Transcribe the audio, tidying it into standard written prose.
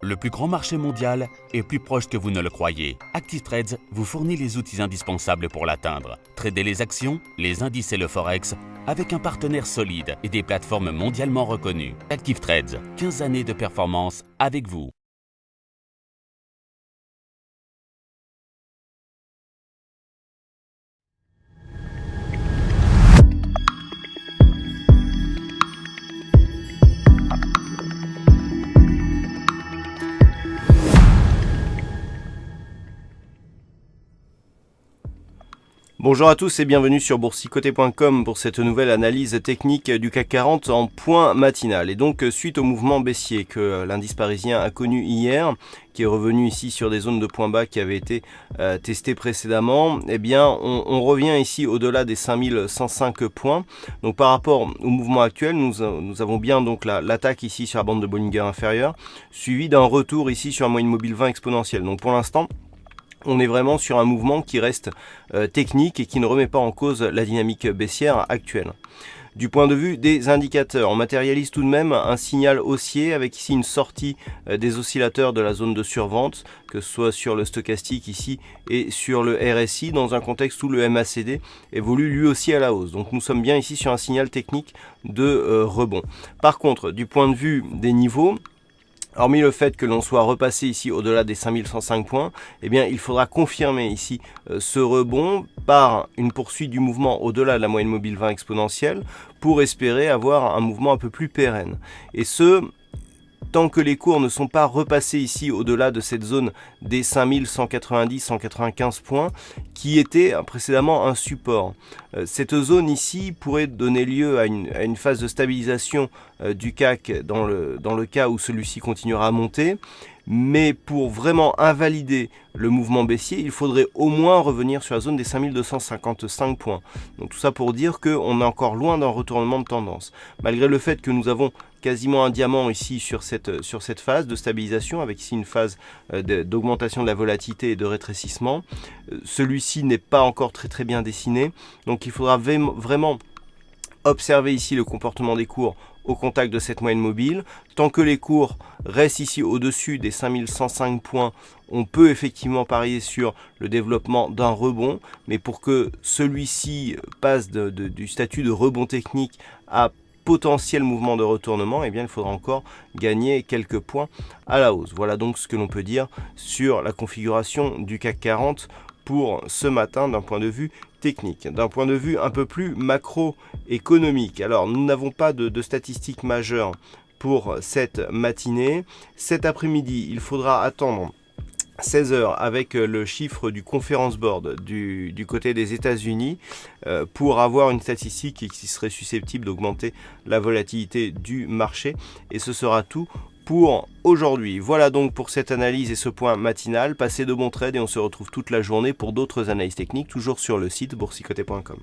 Le plus grand marché mondial est plus proche que vous ne le croyez. Active Trades vous fournit les outils indispensables pour l'atteindre. Tradez les actions, les indices et le forex avec un partenaire solide et des plateformes mondialement reconnues. Active Trades, 15 années de performance avec vous. Bonjour à tous et bienvenue sur boursicoté.com pour cette nouvelle analyse technique du CAC 40 en point matinal. Et donc suite au mouvement baissier que l'indice parisien a connu hier, qui est revenu ici sur des zones de points bas qui avaient été testées précédemment, eh bien on revient ici au-delà des 5105 points. Donc par rapport au mouvement actuel, nous avons bien donc l'attaque ici sur la bande de Bollinger inférieure, suivi d'un retour ici sur un moyenne mobile 20 exponentielle. Donc pour l'instant, on est vraiment sur un mouvement qui reste technique et qui ne remet pas en cause la dynamique baissière actuelle. Du point de vue des indicateurs, on matérialise tout de même un signal haussier avec ici une sortie des oscillateurs de la zone de survente, que ce soit sur le stochastique ici et sur le RSI, dans un contexte où le MACD évolue lui aussi à la hausse. Donc nous sommes bien ici sur un signal technique de rebond. Par contre, du point de vue des niveaux, hormis le fait que l'on soit repassé ici au-delà des 5105 points, eh bien, il faudra confirmer ici ce rebond par une poursuite du mouvement au-delà de la moyenne mobile 20 exponentielle pour espérer avoir un mouvement un peu plus pérenne. Et ce, tant que les cours ne sont pas repassés ici au-delà de cette zone des 5190-195 points qui était précédemment un support. Cette zone ici pourrait donner lieu à une phase de stabilisation du CAC dans le cas où celui-ci continuera à monter. Mais pour vraiment invalider le mouvement baissier, il faudrait au moins revenir sur la zone des 5255 points. Donc tout ça pour dire qu'on est encore loin d'un retournement de tendance. Malgré le fait que nous avons quasiment un diamant ici sur cette phase de stabilisation, avec ici une phase d'augmentation de la volatilité et de rétrécissement. Celui-ci n'est pas encore très bien dessiné, donc il faudra vraiment observer ici le comportement des cours au contact de cette moyenne mobile. Tant que les cours restent ici au-dessus des 5105 points, on peut effectivement parier sur le développement d'un rebond, mais pour que celui-ci passe du statut de rebond technique à potentiel mouvement de retournement, eh bien il faudra encore gagner quelques points à la hausse. Voilà donc ce que l'on peut dire sur la configuration du CAC 40 pour ce matin d'un point de vue technique. D'un point de vue un peu plus macroéconomique, alors nous n'avons pas de statistiques majeures pour cette matinée. Cet après-midi, il faudra attendre 16h avec le chiffre du Conference Board du côté des États-Unis pour avoir une statistique qui serait susceptible d'augmenter la volatilité du marché. Et ce sera tout pour aujourd'hui. Voilà donc pour cette analyse et ce point matinal. Passez de bons trades et on se retrouve toute la journée pour d'autres analyses techniques, toujours sur le site boursicoté.com.